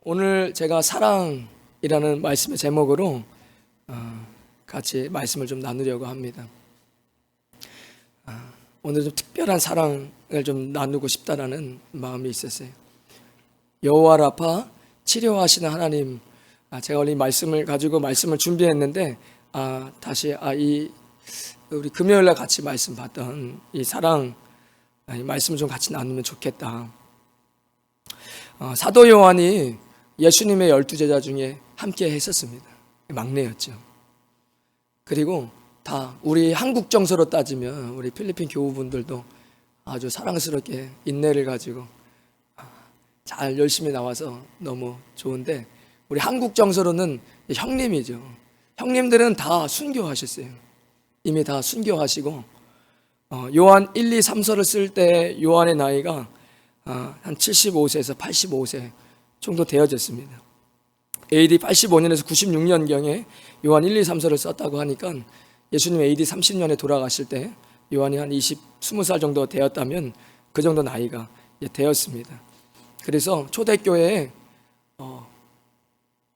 오늘 제가 사랑이라는 말씀의 제목으로 같이 말씀을 좀 나누려고 합니다. 오늘 좀 특별한 사랑을 좀 나누고 싶다라는 마음이 있었어요. 여호와 라파 치료하시는 하나님, 제가 원래 이 말씀을 가지고 말씀을 준비했는데 다시 우리 금요일날 같이 말씀 봤던 이 사랑 이 말씀을 좀 같이 나누면 좋겠다. 사도 요한이 예수님의 12제자 중에 함께 했었습니다. 막내였죠. 그리고 다 우리 한국 정서로 따지면 우리 필리핀 교우분들도 아주 사랑스럽게 인내를 가지고 잘 열심히 나와서 너무 좋은데, 우리 한국 정서로는 형님이죠. 형님들은 다 순교하셨어요. 이미 다 순교하시고 요한 1, 2, 3서를 쓸 때 요한의 나이가 한 75세에서 85세 정도 되어졌습니다. AD 85년에서 96년경에 요한 1, 2, 3서를 썼다고 하니까 예수님 AD 30년에 돌아가실 때 요한이 한 20살 정도 되었다면 그 정도 나이가 되었습니다. 그래서 초대교회에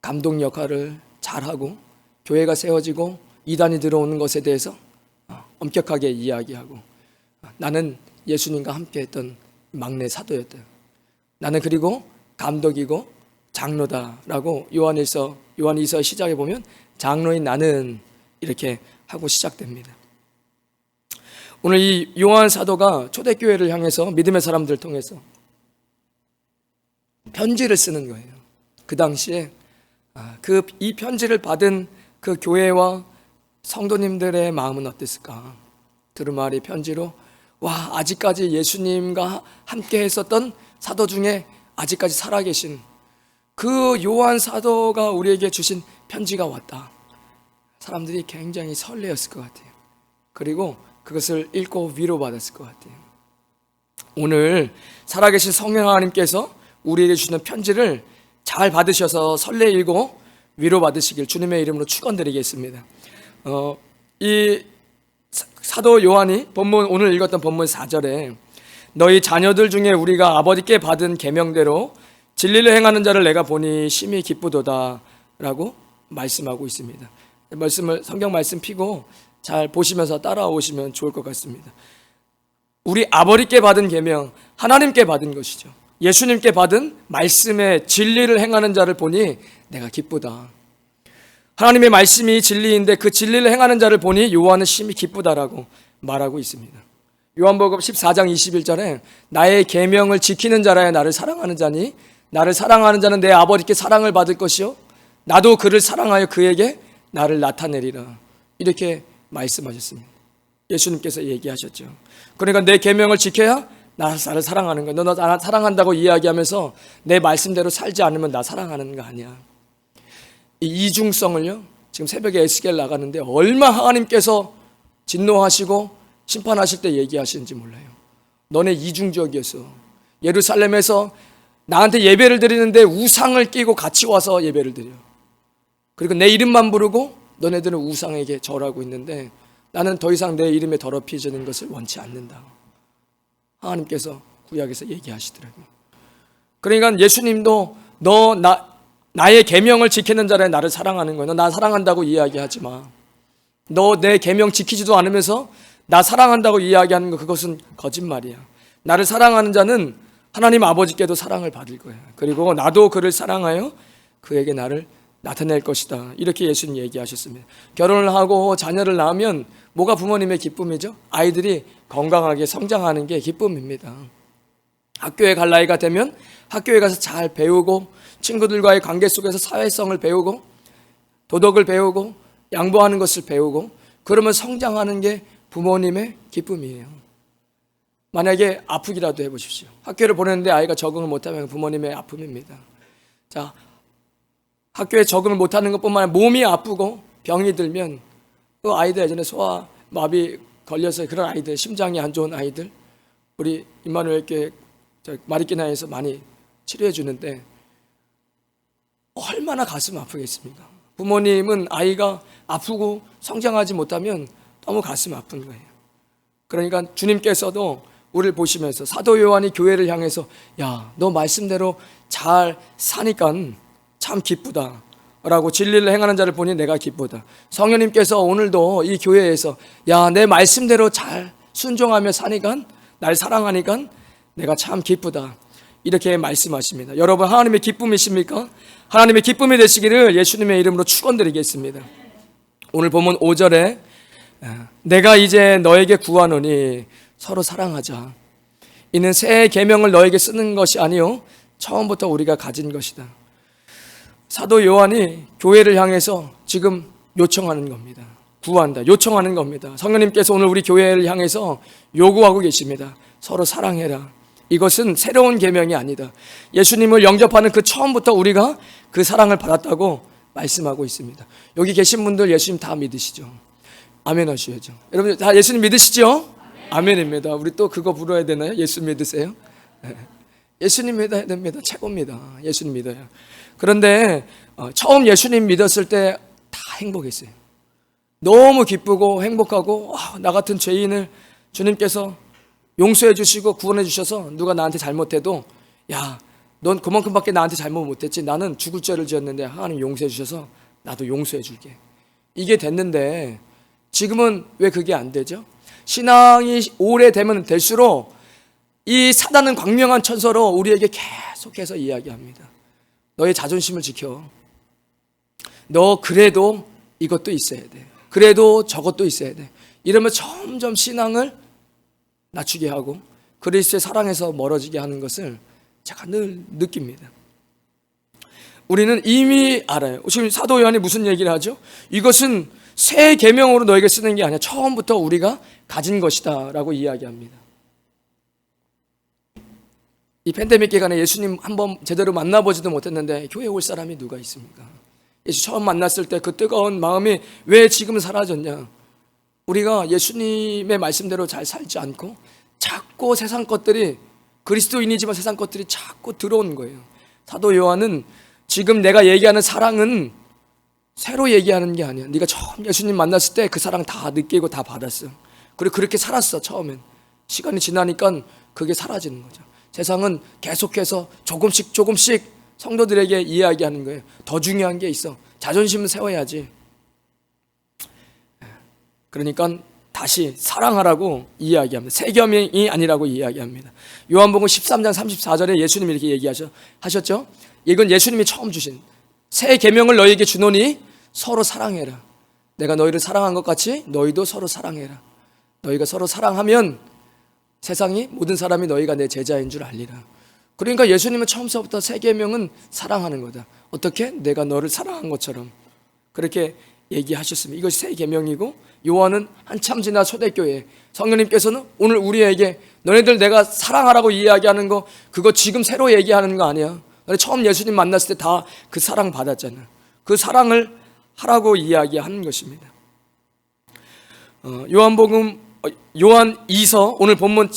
감독 역할을 잘하고 교회가 세워지고 이단이 들어오는 것에 대해서 엄격하게 이야기하고, 나는 예수님과 함께 했던 막내 사도였다. 나는 그리고 감독이고 장로다라고 요한 2서 시작해 보면 장로인 나는 이렇게 하고 시작됩니다. 오늘 이 요한 사도가 초대교회를 향해서 믿음의 사람들을 통해서 편지를 쓰는 거예요. 그 당시에 이 편지를 받은 그 교회와 성도님들의 마음은 어땠을까? 두루마리 편지로 아직까지 예수님과 함께 했었던 사도 중에 아직까지 살아계신 그 요한 사도가 우리에게 주신 편지가 왔다. 사람들이 굉장히 설레었을 것 같아요. 그리고 그것을 읽고 위로받았을 것 같아요. 오늘 살아계신 성령 하나님께서 우리에게 주시는 편지를 잘 받으셔서 설레 읽고 위로받으시길 주님의 이름으로 축원드리겠습니다. 이 사도 요한이 오늘 읽었던 본문 4절에 너희 자녀들 중에 우리가 아버지께 받은 계명대로 진리를 행하는 자를 내가 보니 심히 기쁘도다 라고 말씀하고 있습니다. 성경 말씀 피고 잘 보시면서 따라오시면 좋을 것 같습니다. 우리 아버지께 받은 계명, 하나님께 받은 것이죠. 예수님께 받은 말씀의 진리를 행하는 자를 보니 내가 기쁘다. 하나님의 말씀이 진리인데 그 진리를 행하는 자를 보니 요한은 심히 기쁘다라고 말하고 있습니다. 요한복음 14장 21절에 나의 계명을 지키는 자라야 나를 사랑하는 자니 나를 사랑하는 자는 내 아버지께 사랑을 받을 것이요 나도 그를 사랑하여 그에게 나를 나타내리라, 이렇게 말씀하셨습니다. 예수님께서 얘기하셨죠. 그러니까 내 계명을 지켜야 나를 사랑하는 거야. 너 나 사랑한다고 이야기하면서 내 말씀대로 살지 않으면 나 사랑하는 거 아니야. 이 이중성을요, 지금 새벽에 에스겔 나가는데 얼마 하나님께서 진노하시고 심판하실 때 얘기하시는지 몰라요. 너네 이중적이었어. 예루살렘에서 나한테 예배를 드리는데 우상을 끼고 같이 와서 예배를 드려. 그리고 내 이름만 부르고 너네들은 우상에게 절하고 있는데 나는 더 이상 내 이름에 더럽혀지는 것을 원치 않는다. 하나님께서 구약에서 얘기하시더라고요. 그러니까 예수님도 나의 계명을 지키는 자라 나를 사랑하는 거야. 너 나 사랑한다고 이야기하지 마. 너 내 계명 지키지도 않으면서 나 사랑한다고 이야기하는 거, 그것은 거짓말이야. 나를 사랑하는 자는 하나님 아버지께도 사랑을 받을 거야. 그리고 나도 그를 사랑하여 그에게 나를 나타낼 것이다, 이렇게 예수님 얘기하셨습니다. 결혼을 하고 자녀를 낳으면 뭐가 부모님의 기쁨이죠? 아이들이 건강하게 성장하는 게 기쁨입니다. 학교에 갈 나이가 되면 학교에 가서 잘 배우고 친구들과의 관계 속에서 사회성을 배우고 도덕을 배우고 양보하는 것을 배우고 그러면 성장하는 게 부모님의 기쁨이에요. 만약에 아프기라도 해보십시오. 학교를 보내는데 아이가 적응을 못하면 부모님의 아픔입니다. 자, 학교에 적응을 못하는 것뿐만 아니라 몸이 아프고 병이 들면 그 아이들, 예전에 소아마비 걸려서 그런 아이들, 심장이 안 좋은 아이들, 우리 임마누엘 교회 마리끼나에서 많이 치료해 주는데 얼마나 가슴 아프겠습니까? 부모님은 아이가 아프고 성장하지 못하면 너무 가슴 아픈 거예요. 그러니까 주님께서도 우리를 보시면서 사도 요한이 교회를 향해서 야, 너 말씀대로 잘 사니까 참 기쁘다 라고 진리를 행하는 자를 보니 내가 기쁘다. 성령님께서 오늘도 이 교회에서 야, 내 말씀대로 잘 순종하며 사니까, 날 사랑하니까 내가 참 기쁘다, 이렇게 말씀하십니다. 여러분, 하나님의 기쁨이십니까? 하나님의 기쁨이 되시기를 예수님의 이름으로 축원드리겠습니다. 오늘 본문 5절에 내가 이제 너에게 구하노니 서로 사랑하자. 이는 새 계명을 너에게 쓰는 것이 아니요 처음부터 우리가 가진 것이다. 사도 요한이 교회를 향해서 지금 요청하는 겁니다. 구한다, 요청하는 겁니다. 성령님께서 오늘 우리 교회를 향해서 요구하고 계십니다. 서로 사랑해라. 이것은 새로운 계명이 아니다. 예수님을 영접하는 그 처음부터 우리가 그 사랑을 받았다고 말씀하고 있습니다. 여기 계신 분들 예수님 다 믿으시죠? 아멘 하셔야죠. 여러분 다 예수님 믿으시죠? 아멘입니다. 우리 또 그거 불러야 되나요? 예수 믿으세요? 예수님 믿어야 됩니다. 최고입니다. 예수님 믿어요. 그런데 처음 예수님 믿었을 때 다 행복했어요. 너무 기쁘고 행복하고, 나 같은 죄인을 주님께서 용서해 주시고 구원해 주셔서 누가 나한테 잘못해도 야, 넌 그만큼밖에 나한테 잘못 못했지, 나는 죽을 죄를 지었는데 하나님 용서해 주셔서 나도 용서해 줄게, 이게 됐는데 지금은 왜 그게 안 되죠? 신앙이 오래되면 될수록 이 사단은 광명한 천서로 우리에게 계속해서 이야기합니다. 너의 자존심을 지켜. 너 그래도 이것도 있어야 돼. 그래도 저것도 있어야 돼. 이러면 점점 신앙을 낮추게 하고 그리스도의 사랑에서 멀어지게 하는 것을 제가 늘 느낍니다. 우리는 이미 알아요. 지금 사도 요한이 무슨 얘기를 하죠? 이것은 새 계명으로 너에게 쓰는 게 아니야, 처음부터 우리가 가진 것이다 라고 이야기합니다. 이 팬데믹 기간에 예수님 한번 제대로 만나보지도 못했는데 교회에 올 사람이 누가 있습니까? 예수 처음 만났을 때 그 뜨거운 마음이 왜 지금 사라졌냐? 우리가 예수님의 말씀대로 잘 살지 않고 자꾸 세상 것들이, 그리스도인이지만 세상 것들이 자꾸 들어온 거예요. 사도 요한은 지금 내가 얘기하는 사랑은 새로 얘기하는 게 아니야. 네가 처음 예수님 만났을 때 그 사랑 다 느끼고 다 받았어. 그리고 그렇게 살았어. 처음엔. 시간이 지나니까 그게 사라지는 거죠. 세상은 계속해서 조금씩 성도들에게 이야기하는 거예요. 더 중요한 게 있어. 자존심을 세워야지. 그러니까 다시 사랑하라고 이야기합니다. 새 계명이 아니라고 이야기합니다. 요한복음 13장 34절에 예수님이 이렇게 얘기하셨죠. 이건 예수님이 처음 주신 새 계명을 너희에게 주노니 서로 사랑해라. 내가 너희를 사랑한 것 같이 너희도 서로 사랑해라. 너희가 서로 사랑하면 세상이, 모든 사람이 너희가 내 제자인 줄 알리라. 그러니까 예수님은 처음서부터 새 계명은 사랑하는 거다. 어떻게? 내가 너를 사랑한 것처럼. 그렇게 얘기하셨습니다. 이것이 새 계명이고, 요한은 한참 지나 초대교회 성령님께서는 오늘 우리에게 너네들 내가 사랑하라고 이야기하는 거, 그거 지금 새로 얘기하는 거 아니야. 너네 처음 예수님 만났을 때 다 그 사랑 받았잖아. 그 사랑을 하라고 이야기하는 것입니다. 요한 2서 오늘 본문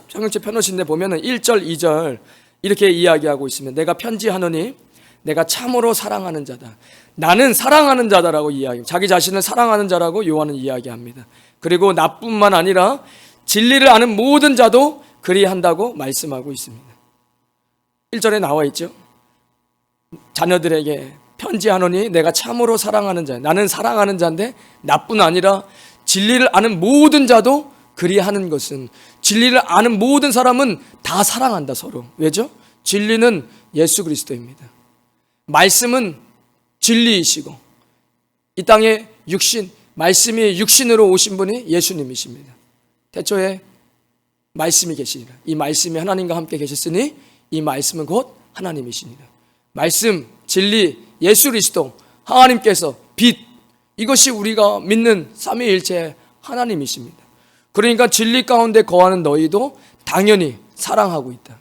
성경책 펴놓으신 데 보면은 1절 2절 이렇게 이야기하고 있습니다. 내가 편지하노니 내가 참으로 사랑하는 자다. 나는 사랑하는 자다라고 이야기합니다. 자기 자신을 사랑하는 자라고 요한은 이야기합니다. 그리고 나뿐만 아니라 진리를 아는 모든 자도 그리한다고 말씀하고 있습니다. 1절에 나와 있죠. 자녀들에게 편지하노니 내가 참으로 사랑하는 자. 나는 사랑하는 자인데 나뿐 아니라 진리를 아는 모든 자도 그리하는 것은, 진리를 아는 모든 사람은 다 사랑한다, 서로. 왜죠? 진리는 예수 그리스도입니다. 말씀은 진리이시고 이 땅에 말씀이 육신으로 오신 분이 예수님이십니다. 태초에 말씀이 계시니라. 이 말씀이 하나님과 함께 계셨으니 이 말씀은 곧 하나님이십니다. 말씀, 진리, 예수 그리스도, 하나님께서 빛, 이것이 우리가 믿는 삼위일체 하나님이십니다. 그러니까 진리 가운데 거하는 너희도 당연히 사랑하고 있다.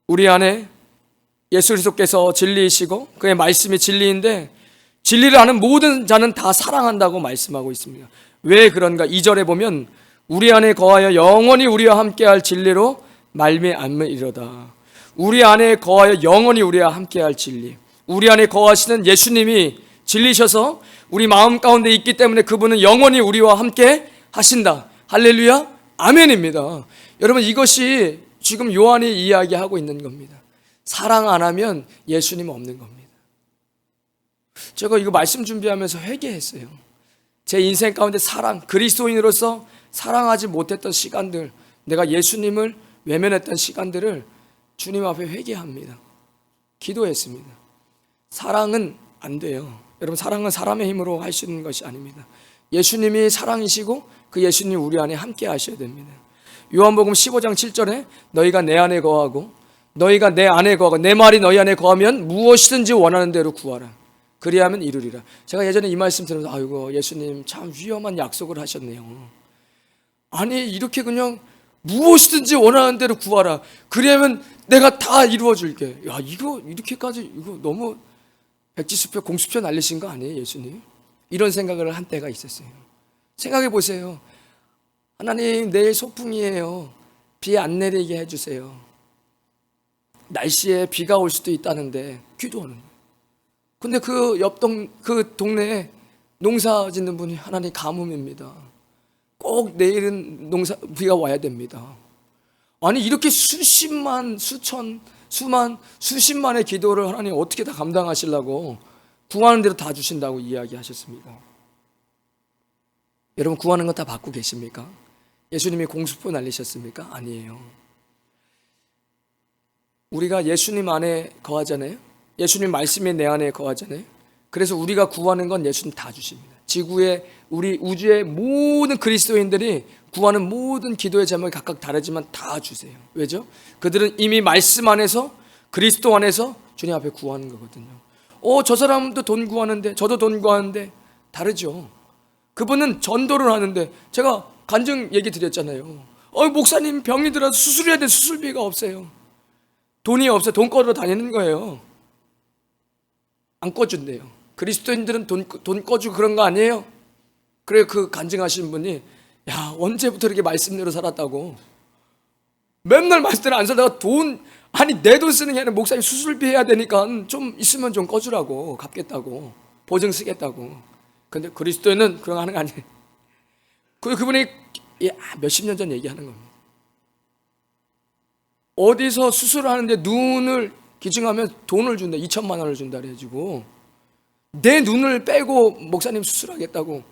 우리 안에 예수 그리스도께서 진리이시고 그의 말씀이 진리인데, 진리를 아는 모든 자는 다 사랑한다고 말씀하고 있습니다. 왜 그런가? 2절에 보면 우리 안에 거하여 영원히 우리와 함께할 진리로 말미암으리로다. 우리 안에 거하여 영원히 우리와 함께할 진리, 우리 안에 거하시는 예수님이 진리셔서 우리 마음 가운데 있기 때문에 그분은 영원히 우리와 함께 하신다. 할렐루야, 아멘입니다. 여러분, 이것이 지금 요한이 이야기하고 있는 겁니다. 사랑 안 하면 예수님 없는 겁니다. 제가 이거 말씀 준비하면서 회개했어요. 제 인생 가운데 그리스도인으로서 사랑하지 못했던 시간들, 내가 예수님을 외면했던 시간들을 주님 앞에 회개합니다. 기도했습니다. 사랑은 안 돼요. 여러분, 사랑은 사람의 힘으로 할 수 있는 것이 아닙니다. 예수님이 사랑이시고 그 예수님 우리 안에 함께 하셔야 됩니다. 요한복음 15장 7절에 너희가 내 안에 거하고 너희가 내 안에 거하고 내 말이 너희 안에 거하면 무엇이든지 원하는 대로 구하라. 그리하면 이루리라. 제가 예전에 이 말씀 들으면서 아이고, 예수님 참 위험한 약속을 하셨네요. 아니, 이렇게 그냥 무엇이든지 원하는 대로 구하라. 그러면 내가 다 이루어 줄게. 야, 이거 이렇게까지 이거 너무 백지수표 공수표 날리신 거 아니에요, 예수님? 이런 생각을 한 때가 있었어요. 생각해 보세요. 하나님, 내일 소풍이에요. 비 안 내리게 해주세요. 날씨에 비가 올 수도 있다는데 기도하는 거예요. 근데 그 동네에 농사 짓는 분이 하나님 가뭄입니다. 꼭 내일은 비가 와야 됩니다. 아니, 이렇게 수십만의 기도를 하나님 어떻게 다 감당하시려고 구하는 대로 다 주신다고 이야기하셨습니까? 여러분, 구하는 거 다 받고 계십니까? 예수님이 공수표 날리셨습니까? 아니에요. 우리가 예수님 안에 거하잖아요. 예수님 말씀이 내 안에 거하잖아요. 그래서 우리가 구하는 건 예수님 다 주십니다. 우리 우주의 모든 그리스도인들이 구하는 모든 기도의 제목이 각각 다르지만 다 주세요. 왜죠? 그들은 이미 말씀 안에서, 그리스도 안에서 주님 앞에 구하는 거거든요. 저 사람도 돈 구하는데, 저도 돈 구하는데 다르죠. 그분은 전도를 하는데, 제가 간증 얘기 드렸잖아요. 목사님 병이 들어서 수술해야 되는데 수술비가 없어요. 돈이 없어요. 돈 꺼러 다니는 거예요. 안 꺼준대요. 그리스도인들은 돈 꺼주고 그런 거 아니에요? 그래, 그 간증하시는 분이, 야, 언제부터 이렇게 말씀대로 살았다고. 맨날 말씀대로 안 살다가 내 돈 쓰는 게 아니라 목사님 수술비 해야 되니까 좀 있으면 좀 꺼주라고, 갚겠다고, 보증 쓰겠다고. 근데 그리스도인은 그런 거 하는 거 아니에요. 그분이 몇십 년 전 얘기하는 겁니다. 어디서 수술을 하는데 눈을 기증하면 돈을 준다, 2천만 원을 준다 그래가지고 내 눈을 빼고 목사님 수술하겠다고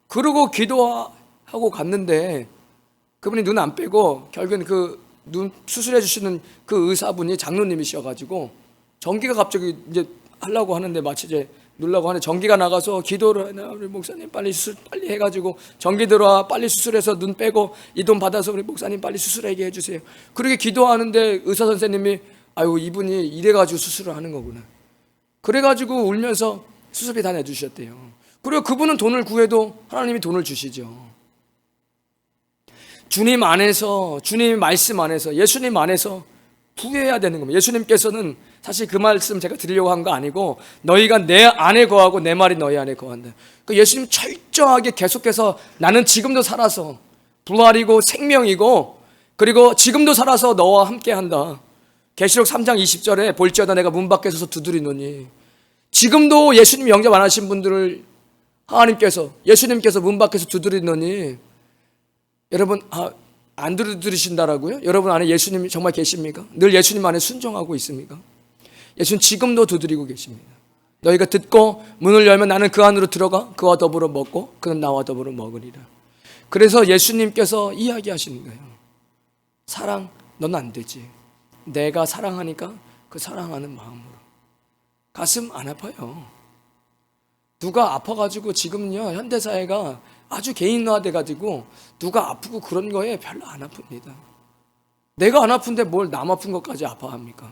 그러고 기도하고 갔는데, 그분이 눈 안 빼고 결국엔 그 눈 수술해 주시는 그 의사분이 장로님이셔가지고 전기가 갑자기 이제 하려고 하는데, 마치 이제 누르려고 하는데 전기가 나가서 기도를 해나, 우리 목사님 빨리 수술 빨리 해가지고 전기 들어와, 빨리 수술해서 눈 빼고 이 돈 받아서 우리 목사님 빨리 수술하게 해주세요. 그렇게 기도하는데 의사 선생님이 아유, 이분이 이래가지고 수술을 하는 거구나. 그래가지고 울면서 수술비 다 내주셨대요. 그리고 그분은 돈을 구해도 하나님이 돈을 주시죠. 주님 안에서, 주님 말씀 안에서, 예수님 안에서 구해야 되는 겁니다. 예수님께서는 사실 그 말씀 제가 드리려고 한 거 아니고, 너희가 내 안에 거하고 내 말이 너희 안에 거한다. 그 예수님 철저하게 계속해서 나는 지금도 살아서 부활이고 생명이고, 그리고 지금도 살아서 너와 함께 한다. 계시록 3장 20절에 볼지어다 내가 문 밖에 서서 두드리노니, 지금도 예수님 영접 안 하신 분들을 예수님께서 문 밖에서 두드리노니, 여러분, 안 두드리신다라고요? 여러분 안에 예수님이 정말 계십니까? 늘 예수님 안에 순종하고 있습니까? 예수님 지금도 두드리고 계십니다. 너희가 듣고 문을 열면 나는 그 안으로 들어가 그와 더불어 먹고 그는 나와 더불어 먹으리라. 그래서 예수님께서 이야기하시는 거예요. 사랑, 넌 안 되지. 내가 사랑하니까 그 사랑하는 마음으로. 가슴 안 아파요. 누가 아파가지고 지금요 현대사회가 아주 개인화돼가지고 누가 아프고 그런 거에 별로 안 아픕니다. 내가 안 아픈데 뭘 남 아픈 것까지 아파합니까?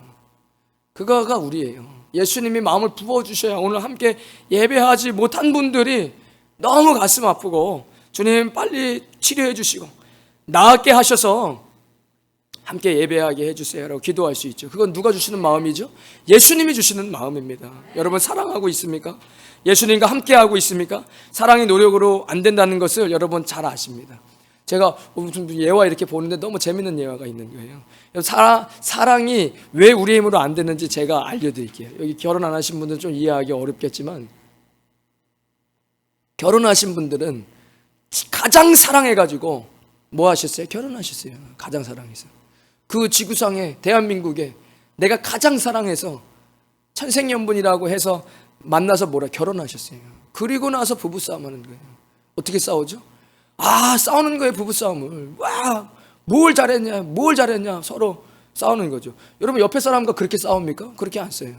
그거가 우리예요. 예수님이 마음을 부어주셔야 오늘 함께 예배하지 못한 분들이 너무 가슴 아프고 주님 빨리 치료해 주시고 나았게 하셔서 함께 예배하게 해주세요라고 기도할 수 있죠. 그건 누가 주시는 마음이죠? 예수님이 주시는 마음입니다. 여러분 사랑하고 있습니까? 예수님과 함께하고 있습니까? 사랑이 노력으로 안 된다는 것을 여러분 잘 아십니다. 제가 무슨 예화 이렇게 보는데 너무 재밌는 예화가 있는 거예요. 사랑이 왜 우리 힘으로 안 되는지 제가 알려드릴게요. 여기 결혼 안 하신 분들은 좀 이해하기 어렵겠지만, 결혼하신 분들은 가장 사랑해가지고 뭐 하셨어요? 결혼하셨어요. 가장 사랑해서. 그 지구상에, 대한민국에 내가 가장 사랑해서 천생연분이라고 해서 만나서 결혼하셨어요. 그리고 나서 부부싸움 하는 거예요. 어떻게 싸우죠? 싸우는 거예요. 부부싸움을. 뭘 잘했냐 서로 싸우는 거죠. 여러분 옆에 사람과 그렇게 싸웁니까? 그렇게 안 싸워요.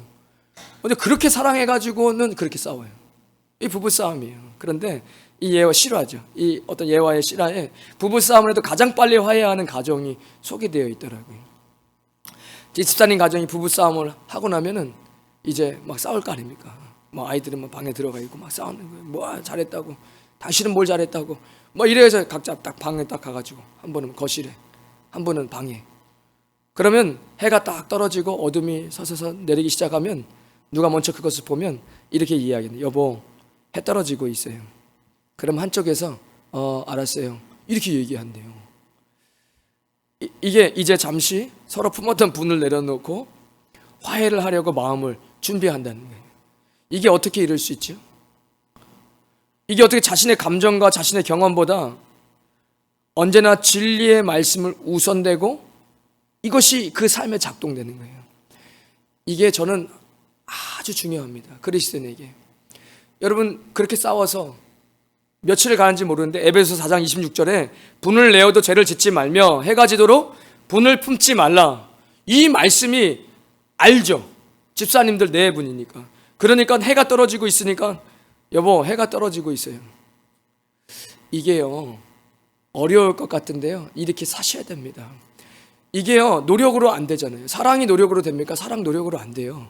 근데 그렇게 사랑해가지고는 그렇게 싸워요. 이 부부싸움이에요. 그런데 이 예화 실화죠. 이 어떤 예화의 실화에 부부싸움을 해도 가장 빨리 화해하는 가정이 소개되어 있더라고요. 집사님 가정이 부부싸움을 하고 나면은 이제 막 싸울 거 아닙니까? 뭐 아이들은 막 방에 들어가 있고 막 싸우는 거예요. 뭐 잘했다고, 당신은 뭘 잘했다고, 뭐 이래서 각자 딱 방에 딱 가가지고 한 분은 거실에, 한 분은 방에. 그러면 해가 딱 떨어지고 어둠이 서서서 내리기 시작하면 누가 먼저 그것을 보면 이렇게 이야기해요. 여보, 해 떨어지고 있어요. 그럼 한쪽에서 알았어요. 이렇게 얘기한대요. 이게 이제 잠시 서로 품었던 분을 내려놓고 화해를 하려고 마음을 준비한다는 거예요. 이게 어떻게 이룰 수 있죠? 이게 어떻게 자신의 감정과 자신의 경험보다 언제나 진리의 말씀을 우선되고 이것이 그 삶에 작동되는 거예요. 이게 저는 아주 중요합니다. 그리스도인에게. 여러분 그렇게 싸워서 며칠을 가는지 모르는데 에베소서 4장 26절에 분을 내어도 죄를 짓지 말며 해가 지도록 분을 품지 말라. 이 말씀이 알죠. 집사님들 네 분이니까. 그러니까 해가 떨어지고 있으니까 여보 해가 떨어지고 있어요. 이게요 어려울 것 같은데요 이렇게 사셔야 됩니다. 이게요 노력으로 안 되잖아요. 사랑이 노력으로 됩니까? 사랑 노력으로 안 돼요.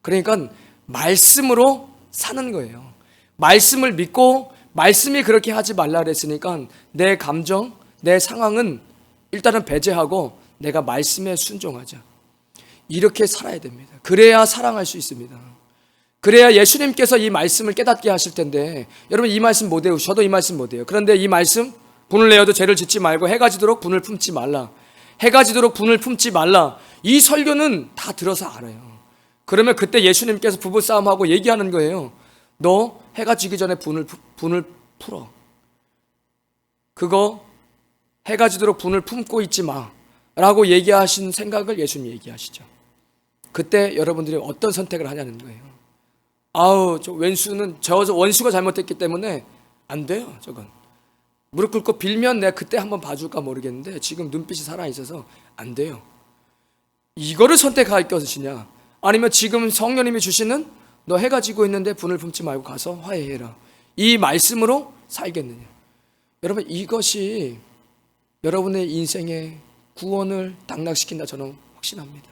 그러니까 말씀으로 사는 거예요. 말씀을 믿고 말씀이 그렇게 하지 말라 그랬으니까 내 감정, 내 상황은 일단은 배제하고 내가 말씀에 순종하자. 이렇게 살아야 됩니다. 그래야 사랑할 수 있습니다. 그래야 예수님께서 이 말씀을 깨닫게 하실 텐데 여러분 이 말씀 못 외우고 저도 이 말씀 못 외워요. 그런데 이 말씀 분을 내어도 죄를 짓지 말고 해가 지도록 분을 품지 말라. 해가 지도록 분을 품지 말라. 이 설교는 다 들어서 알아요. 그러면 그때 예수님께서 부부싸움하고 얘기하는 거예요. 너 해가 지기 전에 분을 풀어. 그거 해가 지도록 분을 품고 있지 마 라고 얘기하신 생각을 예수님이 얘기하시죠. 그때 여러분들이 어떤 선택을 하냐는 거예요. 저 왼수는 저 원수가 잘못했기 때문에 안 돼요. 저건 무릎 꿇고 빌면 내가 그때 한번 봐줄까 모르겠는데 지금 눈빛이 살아있어서 안 돼요. 이거를 선택할 것이냐 아니면 지금 성령님이 주시는 너 해가 지고 있는데 분을 품지 말고 가서 화해해라. 이 말씀으로 살겠느냐. 여러분 이것이 여러분의 인생의 구원을 당락시킨다 저는 확신합니다.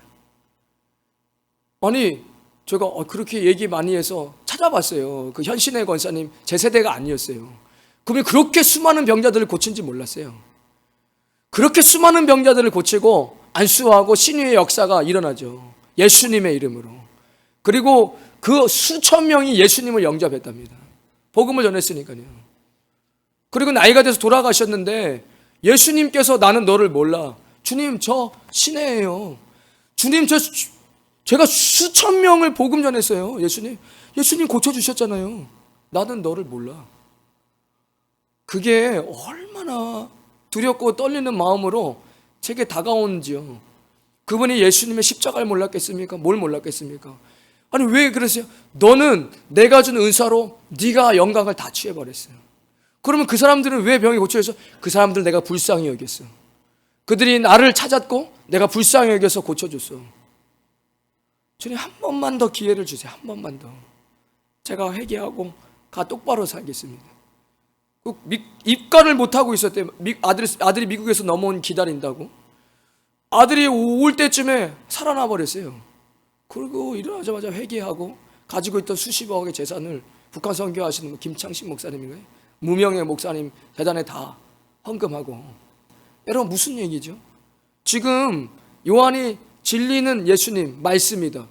아니 제가 그렇게 얘기 많이 해서 찾아봤어요. 그 현신의 권사님 제 세대가 아니었어요. 그분이 그렇게 수많은 병자들을 고친지 몰랐어요. 그렇게 수많은 병자들을 고치고 안수하고 신유의 역사가 일어나죠. 예수님의 이름으로. 그리고 그 수천 명이 예수님을 영접했답니다. 복음을 전했으니까요. 그리고 나이가 돼서 돌아가셨는데 예수님께서 나는 너를 몰라. 주님 저 신혜예요. 주님 제가 수천 명을 복음 전했어요. 예수님 고쳐주셨잖아요. 나는 너를 몰라. 그게 얼마나 두렵고 떨리는 마음으로 제게 다가오는지요. 그분이 예수님의 십자가를 몰랐겠습니까? 뭘 몰랐겠습니까? 아니 왜 그러세요? 너는 내가 준 은사로 네가 영광을 다 취해버렸어요. 그러면 그 사람들은 왜 병이 고쳐져서 그 사람들 내가 불쌍히 여겼어. 그들이 나를 찾았고 내가 불쌍히 여겨서 고쳐줬어. 주님 한 번만 더 기회를 주세요. 한 번만 더. 제가 회개하고 똑바로 살겠습니다. 입관을 못하고 있었대요. 아들이 미국에서 넘어온 기다린다고. 아들이 올 때쯤에 살아나 버렸어요. 그리고 일어나자마자 회개하고 가지고 있던 수십억의 재산을 북한 선교하시는 김창식 목사님인가요? 무명의 목사님 재단에 다 헌금하고. 여러분 무슨 얘기죠? 지금 요한이 진리는 예수님 말씀이다.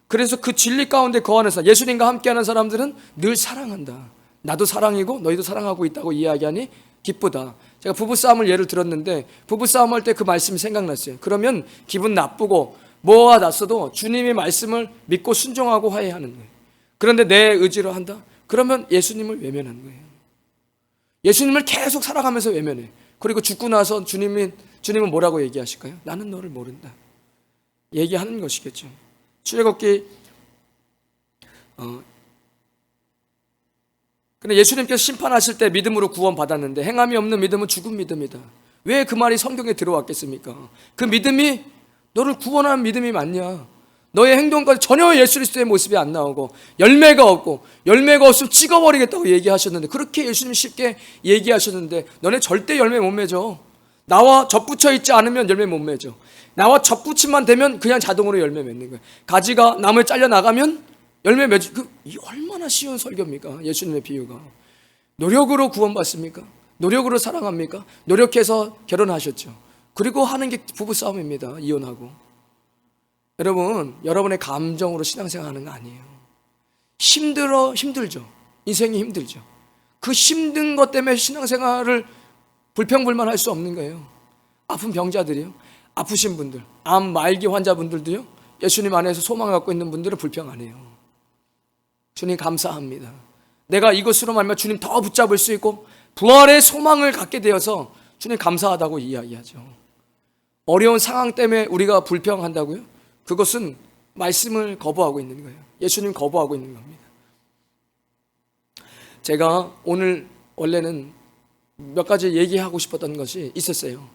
그래서 그 진리 가운데 거하는 예수님과 함께하는 사람들은 늘 사랑한다. 나도 사랑이고 너희도 사랑하고 있다고 이야기하니 기쁘다. 제가 부부싸움을 예를 들었는데 부부싸움 할 때 그 말씀이 생각났어요. 그러면 기분 나쁘고 뭐가 났어도 주님의 말씀을 믿고 순종하고 화해하는 거예요. 그런데 내 의지로 한다? 그러면 예수님을 외면하는 거예요. 예수님을 계속 살아가면서 외면해. 그리고 죽고 나서 주님은 뭐라고 얘기하실까요? 나는 너를 모른다. 얘기하는 것이겠죠. 출애굽기 근데 예수님께서 심판하실 때 믿음으로 구원받았는데 행함이 없는 믿음은 죽은 믿음이다. 왜 그 말이 성경에 들어왔겠습니까? 그 믿음이 너를 구원하는 믿음이 맞냐? 너의 행동까지 전혀 예수 그리스도의 모습이 안 나오고 열매가 없으면 찍어버리겠다고 얘기하셨는데, 그렇게 예수님 쉽게 얘기하셨는데, 너네 절대 열매 못 맺어. 나와 접붙여 있지 않으면 열매 못 맺어. 나와 접붙임만 되면 그냥 자동으로 열매 맺는 거야. 가지가 나무에 잘려 나가면 열매 맺어. 이 얼마나 쉬운 설교입니까? 예수님의 비유가. 노력으로 구원받습니까? 노력으로 사랑합니까? 노력해서 결혼하셨죠. 그리고 하는 게 부부싸움입니다. 이혼하고. 여러분, 여러분의 감정으로 신앙생활 하는 거 아니에요. 힘들죠. 인생이 힘들죠. 그 힘든 것 때문에 신앙생활을 불평불만 할 수 없는 거예요. 아픈 병자들이요, 아프신 분들, 암 말기 환자분들도요, 예수님 안에서 소망을 갖고 있는 분들은 불평 안 해요. 주님 감사합니다. 내가 이것으로 말미암아 주님 더 붙잡을 수 있고 부활의 소망을 갖게 되어서 주님 감사하다고 이야기하죠. 어려운 상황 때문에 우리가 불평한다고요? 그것은 말씀을 거부하고 있는 거예요. 예수님 거부하고 있는 겁니다. 제가 오늘 원래는 몇 가지 얘기하고 싶었던 것이 있었어요.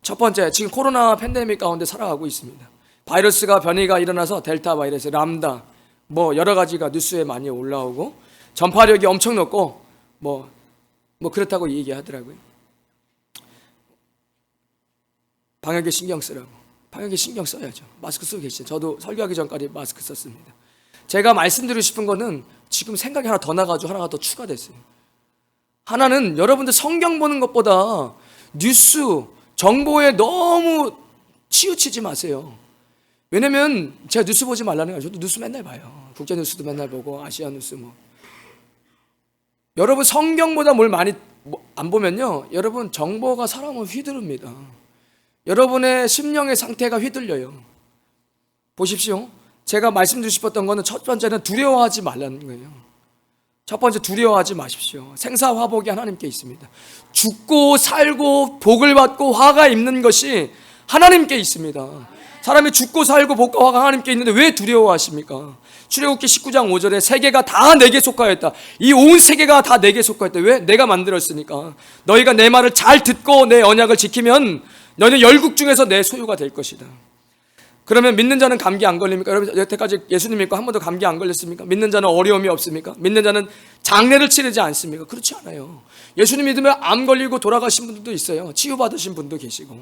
첫 번째, 지금 코로나 팬데믹 가운데 살아가고 있습니다. 바이러스가 변이가 일어나서 델타 바이러스, 람다, 여러 가지가 뉴스에 많이 올라오고 전파력이 엄청 높고 그렇다고 얘기하더라고요. 방역에 신경 쓰라고. 방역에 신경 써야죠. 마스크 쓰고 계시죠. 저도 설교하기 전까지 마스크 썼습니다. 제가 말씀드리고 싶은 거는 지금 생각이 하나 더 나가지고 하나가 더 추가됐어요. 하나는 여러분들 성경 보는 것보다 뉴스, 정보에 너무 치우치지 마세요. 왜냐면 제가 뉴스 보지 말라는 거예요. 저도 뉴스 맨날 봐요. 국제 뉴스도 맨날 보고 아시아 뉴스 여러분 성경보다 뭘 많이 안 보면요, 여러분 정보가 사람을 휘두릅니다. 여러분의 심령의 상태가 휘둘려요. 보십시오. 제가 말씀드리고 싶었던 거는 첫 번째는 두려워하지 말라는 거예요. 첫 번째, 두려워하지 마십시오. 생사화복이 하나님께 있습니다. 죽고 살고 복을 받고 화가 있는 것이 하나님께 있습니다. 사람이 죽고 살고 복과 화가 하나님께 있는데 왜 두려워하십니까? 출애굽기 19장 5절에 세계가 다 내게 속하였다. 이 온 세계가 다 내게 속하였다. 왜? 내가 만들었으니까. 너희가 내 말을 잘 듣고 내 언약을 지키면 너희는 열국 중에서 내 소유가 될 것이다. 그러면 믿는 자는 감기 안 걸립니까? 여러분 여태까지 예수님 믿고 한 번도 감기 안 걸렸습니까? 믿는 자는 어려움이 없습니까? 믿는 자는 장례를 치르지 않습니까? 그렇지 않아요. 예수님 믿으면 암 걸리고 돌아가신 분들도 있어요. 치유받으신 분도 계시고.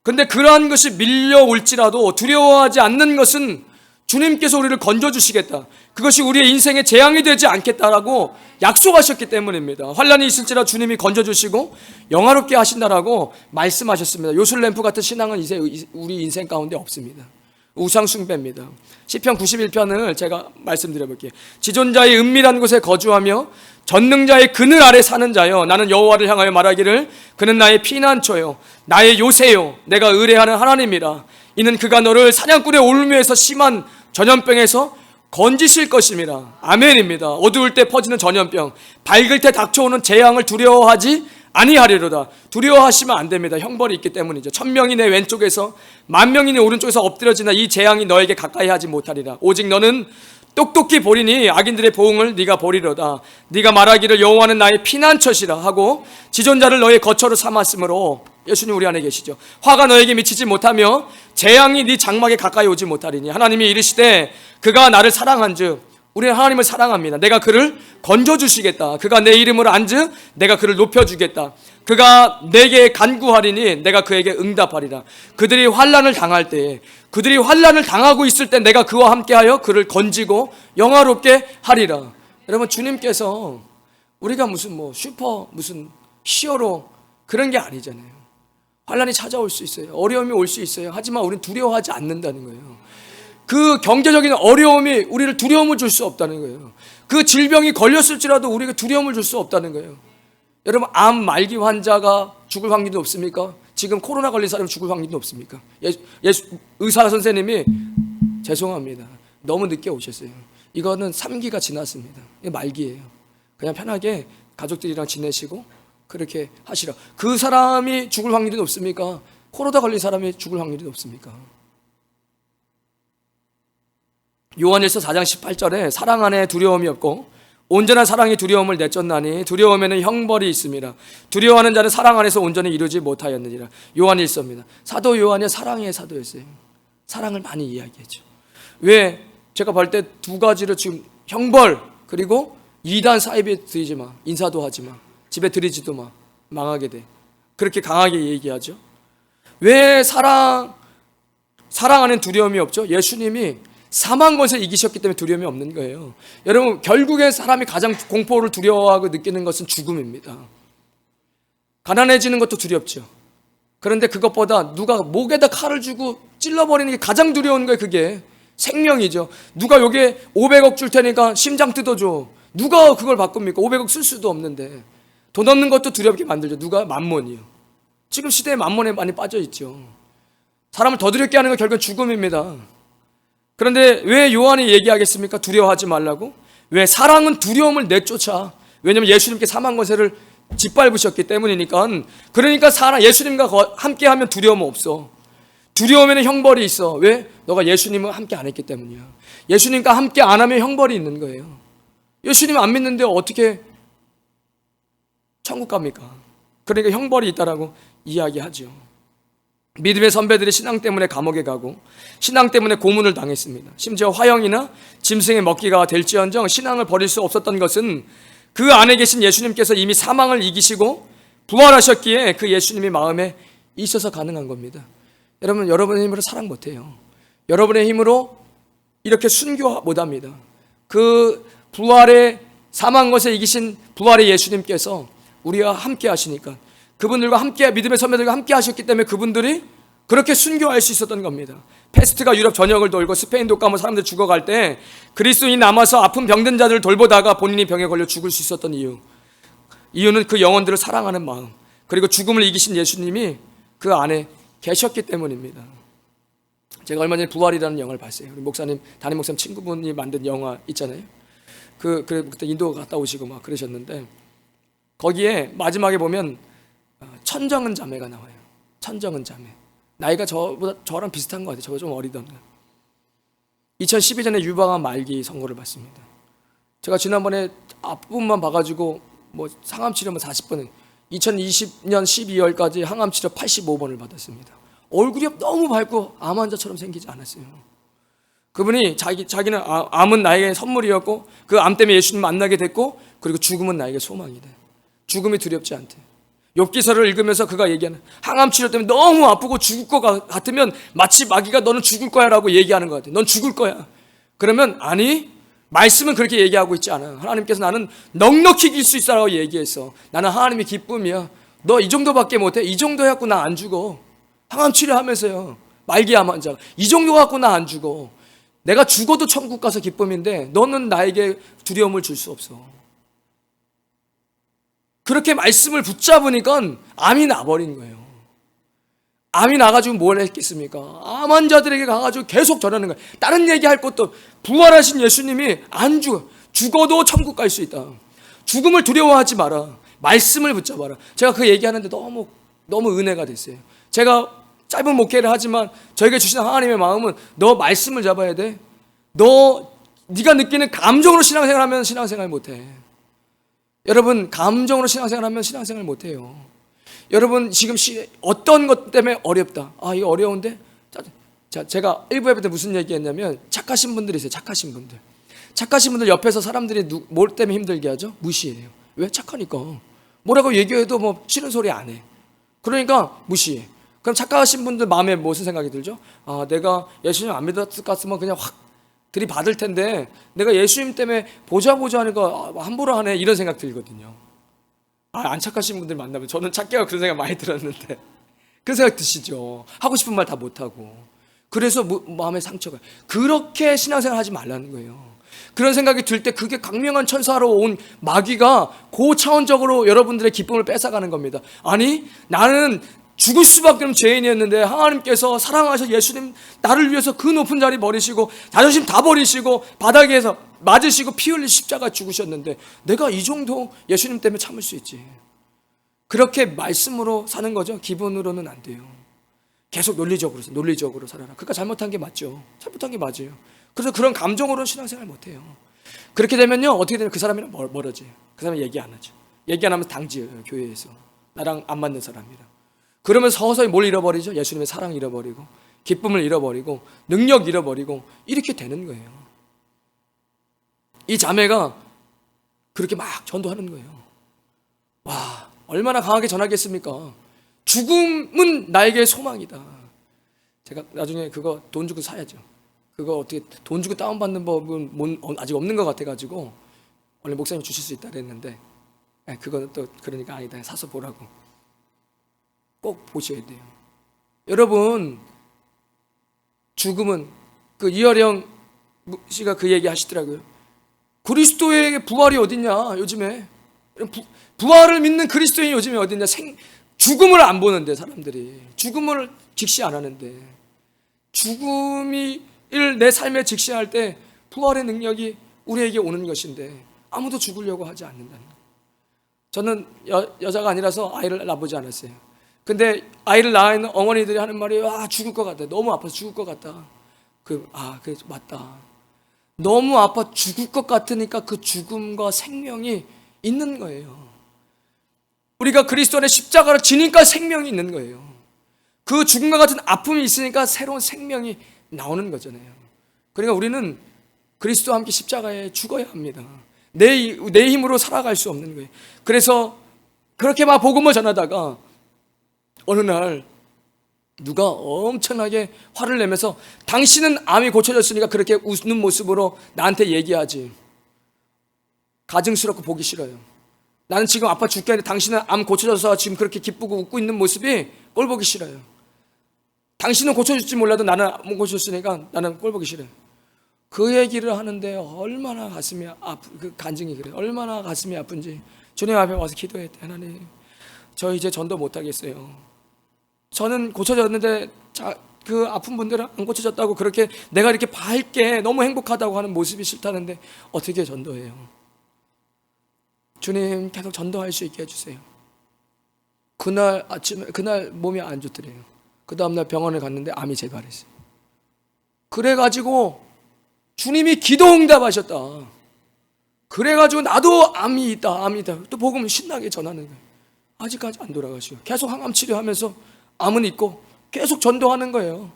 근데 그러한 것이 밀려올지라도 두려워하지 않는 것은 주님께서 우리를 건져주시겠다, 그것이 우리의 인생의 재앙이 되지 않겠다라고 약속하셨기 때문입니다. 환난이 있을지라 주님이 건져주시고 영화롭게 하신다라고 말씀하셨습니다. 요술램프 같은 신앙은 이제 우리 인생 가운데 없습니다. 우상 숭배입니다. 시편 91편을 제가 말씀드려볼게요. 지존자의 은밀한 곳에 거주하며 전능자의 그늘 아래 사는 자여, 나는 여호와를 향하여 말하기를 그는 나의 피난처요 나의 요새요 내가 의뢰하는 하나님이라. 이는 그가 너를 사냥꾼의 올무에서 심한 전염병에서 건지실 것임이라. 아멘입니다. 어두울 때 퍼지는 전염병, 밝을 때 닥쳐오는 재앙을 두려워하지 아니하리로다. 두려워하시면 안 됩니다. 형벌이 있기 때문이죠. 1000명이 내 왼쪽에서 10,000명이 내 오른쪽에서 엎드려지나 이 재앙이 너에게 가까이 하지 못하리라. 오직 너는 똑똑히 보리니 악인들의 보응을 네가 보리로다. 네가 말하기를 여호와는 나의 피난처시라 하고 지존자를 너의 거처로 삼았으므로, 예수님 우리 안에 계시죠. 화가 너에게 미치지 못하며 재앙이 네 장막에 가까이 오지 못하리니 하나님이 이르시되 그가 나를 사랑한즉, 우리는 하나님을 사랑합니다. 내가 그를 건져주시겠다. 그가 내 이름을 안즉 내가 그를 높여주겠다. 그가 내게 간구하리니 내가 그에게 응답하리라. 그들이 환난을 당할 때에, 그들이 환난을 당하고 있을 때 내가 그와 함께하여 그를 건지고 영화롭게 하리라. 여러분, 주님께서 우리가 무슨 무슨 히어로 그런 게 아니잖아요. 환난이 찾아올 수 있어요. 어려움이 올 수 있어요. 하지만 우리는 두려워하지 않는다는 거예요. 그 경제적인 어려움이 우리를 두려움을 줄 수 없다는 거예요. 그 질병이 걸렸을지라도 우리에게 두려움을 줄 수 없다는 거예요. 여러분, 암 말기 환자가 죽을 확률이 높습니까? 지금 코로나 걸린 사람이 죽을 확률이 높습니까? 의사 선생님이 죄송합니다, 너무 늦게 오셨어요. 이거는 3기가 지났습니다. 이게 말기예요. 그냥 편하게 가족들이랑 지내시고 그렇게 하시라. 그 사람이 죽을 확률이 높습니까? 코로나 걸린 사람이 죽을 확률이 높습니까? 요한일서 4장 18절에 사랑 안에 두려움이 없고 온전한 사랑이 두려움을 내쫓나니 두려움에는 형벌이 있습니다. 두려워하는 자는 사랑 안에서 온전히 이루지 못하였느니라. 요한일서입니다. 사도 요한이 사랑의 사도였어요. 사랑을 많이 이야기했죠. 왜? 제가 볼 때 두 가지를 지금 형벌 그리고 이단 사입에 들이지 마, 인사도 하지 마, 집에 들이지도 마, 망하게 돼. 그렇게 강하게 얘기하죠. 왜 사랑 안에는 두려움이 없죠? 예수님이 사망 것을 이기셨기 때문에 두려움이 없는 거예요. 여러분, 결국에 사람이 가장 공포를 두려워하고 느끼는 것은 죽음입니다. 가난해지는 것도 두렵죠. 그런데 그것보다 누가 목에다 칼을 주고 찔러버리는 게 가장 두려운 거예요. 그게 생명이죠. 누가 여기에 500억 줄 테니까 심장 뜯어줘. 누가 그걸 바꿉니까? 500억 쓸 수도 없는데. 돈 없는 것도 두렵게 만들죠. 누가? 만몬이요. 지금 시대에 만몬에 많이 빠져 있죠. 사람을 더 두렵게 하는 건 결국은 죽음입니다. 그런데 왜 요한이 얘기하겠습니까? 두려워하지 말라고. 왜? 사랑은 두려움을 내쫓아. 왜냐하면 예수님께 사망 권세를 짓밟으셨기 때문이니까. 그러니까 예수님과 함께하면 두려움 없어. 두려움에는 형벌이 있어. 왜? 너가 예수님과 함께 안 했기 때문이야. 예수님과 함께 안 하면 형벌이 있는 거예요. 예수님 안 믿는데 어떻게 천국 갑니까? 그러니까 형벌이 있다라고 이야기하죠. 믿음의 선배들이 신앙 때문에 감옥에 가고 신앙 때문에 고문을 당했습니다. 심지어 화형이나 짐승의 먹기가 될지언정 신앙을 버릴 수 없었던 것은 그 안에 계신 예수님께서 이미 사망을 이기시고 부활하셨기에 그 예수님이 마음에 있어서 가능한 겁니다. 여러분, 여러분의 힘으로 사랑 못해요. 여러분의 힘으로 이렇게 순교 못합니다. 그 부활의 사망 것에 이기신 부활의 예수님께서 우리와 함께 하시니까, 그분들과 함께, 믿음의 선배들과 함께 하셨기 때문에 그분들이 그렇게 순교할 수 있었던 겁니다. 패스트가 유럽 전역을 돌고 스페인 독감으로 사람들 죽어갈 때 그리스도인이 남아서 아픈 병든 자들을 돌보다가 본인이 병에 걸려 죽을 수 있었던 이유는 그 영혼들을 사랑하는 마음, 그리고 죽음을 이기신 예수님이 그 안에 계셨기 때문입니다. 제가 얼마 전에 부활이라는 영화를 봤어요. 우리 목사님, 담임 목사님 친구분이 만든 영화 있잖아요. 그때 인도 갔다 오시고 막 그러셨는데, 거기에 마지막에 보면 천정은 자매가 나와요. 천정은 자매. 나이가 저랑 비슷한 것 같아요. 저가 좀 어리던가. 2012년에 유방암 말기 선고를 받습니다. 제가 지난번에 앞부분만 봐가지고 항암 치료만 40번을, 2020년 12월까지 항암 치료 85번을 받았습니다. 얼굴이 너무 밝고 암 환자처럼 생기지 않았어요. 그분이 자기는 암은 나에게 선물이었고 그 암 때문에 예수님 만나게 됐고, 그리고 죽음은 나에게 소망이다. 죽음이 두렵지 않대. 욥기서를 읽으면서 그가 얘기하는, 항암 치료 때문에 너무 아프고 죽을 것 같으면 마치 마귀가 너는 죽을 거야 라고 얘기하는 것 같아. 넌 죽을 거야. 그러면 아니, 말씀은 그렇게 얘기하고 있지 않아. 하나님께서 나는 넉넉히 이길 수 있어라고 얘기했어. 나는 하나님의 기쁨이야. 너 이 정도밖에 못해. 이 정도 해갖고 나 안 죽어. 항암 치료하면서요, 말기암 환자 이 정도 갖고 나 안 죽어. 내가 죽어도 천국 가서 기쁨인데 너는 나에게 두려움을 줄 수 없어. 그렇게 말씀을 붙잡으니까 암이 나버린 거예요. 암이 나가지고 뭘 했겠습니까? 암 환자들에게 가가지고 계속 전하는 거예요. 다른 얘기할 것도, 부활하신 예수님이 안 죽어도 천국 갈 수 있다. 죽음을 두려워하지 마라. 말씀을 붙잡아라. 제가 그 얘기하는데 너무 은혜가 됐어요. 제가 짧은 목회를 하지만 저에게 주신 하나님의 마음은, 너 말씀을 잡아야 돼. 네가 느끼는 감정으로 신앙생활하면 신앙생활 못해. 여러분, 감정으로 신앙생활하면 신앙생활 못해요. 여러분, 지금 어떤 것 때문에 어렵다. 이거 어려운데? 자, 제가 1부 예배 때 무슨 얘기했냐면, 착하신 분들이 있어요. 착하신 분들 옆에서 사람들이 뭘 때문에 힘들게 하죠? 무시해요. 왜? 착하니까. 뭐라고 얘기해도 싫은 소리 안 해. 그러니까 무시해. 그럼 착하신 분들 마음에 무슨 생각이 들죠? 내가 예수님 안 믿었을 것 같으면 그냥 확 들이받을 텐데, 내가 예수님 때문에 보자 하니까 함부로 하네, 이런 생각 들거든요. 안 착하신 분들 만나면, 저는 착해가 그런 생각 많이 들었는데 그런 생각 드시죠. 하고 싶은 말 다 못하고. 그래서 마음에 상처가. 그렇게 신앙생활 하지 말라는 거예요. 그런 생각이 들 때 그게 강명한 천사로 온 마귀가 고차원적으로 여러분들의 기쁨을 뺏어가는 겁니다. 아니, 나는 죽을 수밖에 없는 죄인이었는데 하나님께서 사랑하셔 예수님 나를 위해서 그 높은 자리 버리시고 자존심 다 버리시고 바닥에서 맞으시고 피 흘리 십자가 죽으셨는데 내가 이 정도 예수님 때문에 참을 수 있지. 그렇게 말씀으로 사는 거죠. 기본으로는 안 돼요. 계속 논리적으로 살아라. 그러니까 잘못한 게 맞죠. 잘못한 게 맞아요. 그래서 그런 감정으로는 신앙생활 못해요. 그렇게 되면요, 어떻게 되면 그 사람이랑 멀어져요. 그 사람이 얘기 안 하죠. 얘기 안 하면 당지어요. 교회에서 나랑 안 맞는 사람이라. 그러면 서서히 뭘 잃어버리죠? 예수님의 사랑 잃어버리고, 기쁨을 잃어버리고, 능력 잃어버리고, 이렇게 되는 거예요. 이 자매가 그렇게 막 전도하는 거예요. 와, 얼마나 강하게 전하겠습니까? 죽음은 나에게 소망이다. 제가 나중에 그거 돈 주고 사야죠. 그거 어떻게 돈 주고 다운받는 법은 아직 없는 것 같아가지고 원래 목사님 주실 수 있다 그랬는데, 그거는 또 그러니까 아니다, 사서 보라고. 꼭 보셔야 돼요. 여러분, 죽음은, 그 이어령 씨가 그 얘기 하시더라고요. 그리스도의 부활이 어딨냐 요즘에. 부활을 믿는 그리스도인이 요즘에 어딨냐. 죽음을 안 보는데, 사람들이 죽음을 직시 안 하는데, 죽음을 내 삶에 직시할 때 부활의 능력이 우리에게 오는 것인데 아무도 죽으려고 하지 않는다는 거예요. 저는 여자가 아니라서 아이를 낳아보지 않았어요. 근데 아이를 낳은 어머니들이 하는 말이, 죽을 것 같다, 너무 아파서 죽을 것 같다. 그래, 맞다. 너무 아파 죽을 것 같으니까 그 죽음과 생명이 있는 거예요. 우리가 그리스도 안에 십자가를 지니까 생명이 있는 거예요. 그 죽음과 같은 아픔이 있으니까 새로운 생명이 나오는 거잖아요. 그러니까 우리는 그리스도와 함께 십자가에 죽어야 합니다. 내 힘으로 살아갈 수 없는 거예요. 그래서 그렇게 막 복음을 전하다가 어느 날 누가 엄청나게 화를 내면서, 당신은 암이 고쳐졌으니까 그렇게 웃는 모습으로 나한테 얘기하지. 가증스럽고 보기 싫어요. 나는 지금 아파 죽겠는데 당신은 암 고쳐져서 지금 그렇게 기쁘고 웃고 있는 모습이 꼴 보기 싫어요. 당신은 고쳐줄지 몰라도 나는 못 고쳐졌으니까 나는 꼴 보기 싫어요. 그 얘기를 하는데 얼마나 가슴이 그 간증이 그래요. 얼마나 가슴이 아픈지 주님 앞에 와서 기도했대. 하나님, 저 이제 전도 못 하겠어요. 저는 고쳐졌는데 그 아픈 분들은 안 고쳐졌다고, 그렇게 내가 이렇게 밝게 너무 행복하다고 하는 모습이 싫다는데 어떻게 전도해요? 주님, 계속 전도할 수 있게 해주세요. 그날 아침에, 그날 몸이 안 좋더래요. 그 다음날 병원에 갔는데 암이 재발했어요. 그래가지고 주님이 기도 응답하셨다. 그래가지고 나도 암이 있다. 또 복음을 신나게 전하는 거예요. 아직까지 안 돌아가시고 계속 항암 치료하면서 암은 있고 계속 전도하는 거예요.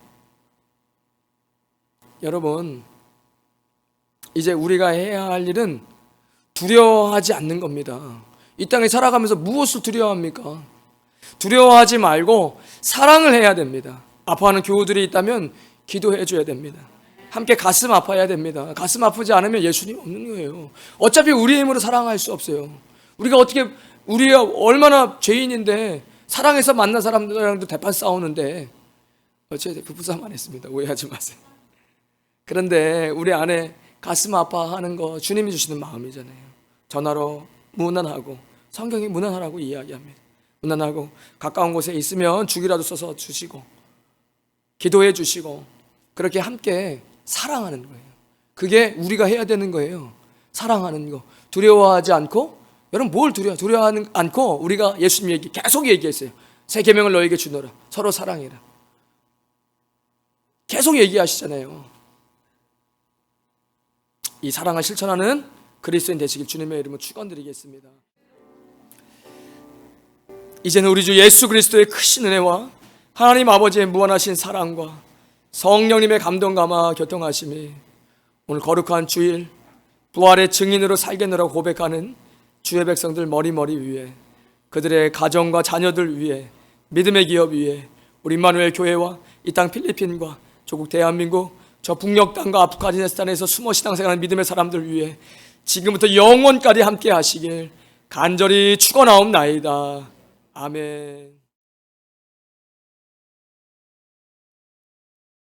여러분, 이제 우리가 해야 할 일은 두려워하지 않는 겁니다. 이 땅에 살아가면서 무엇을 두려워합니까? 두려워하지 말고 사랑을 해야 됩니다. 아파하는 교우들이 있다면 기도해 줘야 됩니다. 함께 가슴 아파야 됩니다. 가슴 아프지 않으면 예수님 없는 거예요. 어차피 우리 힘으로 사랑할 수 없어요. 우리가 얼마나 죄인인데, 사랑해서 만난 사람들이랑도 대판 싸우는데, 어째 부부싸움 안 했습니다. 오해하지 마세요. 그런데 우리 안에 가슴 아파하는 거 주님이 주시는 마음이잖아요. 전화로 문안하고, 성경이 문안하라고 이야기합니다. 문안하고 가까운 곳에 있으면 죽이라도 써서 주시고, 기도해 주시고, 그렇게 함께 사랑하는 거예요. 그게 우리가 해야 되는 거예요. 사랑하는 거. 두려워하지 않고, 여러분 뭘 두려워하지 않고, 우리가 예수님 계속 얘기했어요. 새 계명을 너에게 주노라. 서로 사랑해라. 계속 얘기하시잖아요. 이 사랑을 실천하는 그리스도인 되시길 주님의 이름으로 축원드리겠습니다. 이제는 우리 주 예수 그리스도의 크신 은혜와 하나님 아버지의 무한하신 사랑과 성령님의 감동감화 교통하심이 오늘 거룩한 주일 부활의 증인으로 살겠노라고 고백하는 주의 백성들 머리머리 위에, 그들의 가정과 자녀들 위에, 믿음의 기업 위에, 우리 임마누엘 교회와 이 땅 필리핀과 조국 대한민국, 저 북녘 땅과 아프가니스탄에서 숨어 신앙생활하는 믿음의 사람들 위해 지금부터 영원까지 함께 하시길 간절히 축원하옵나이다. 아멘.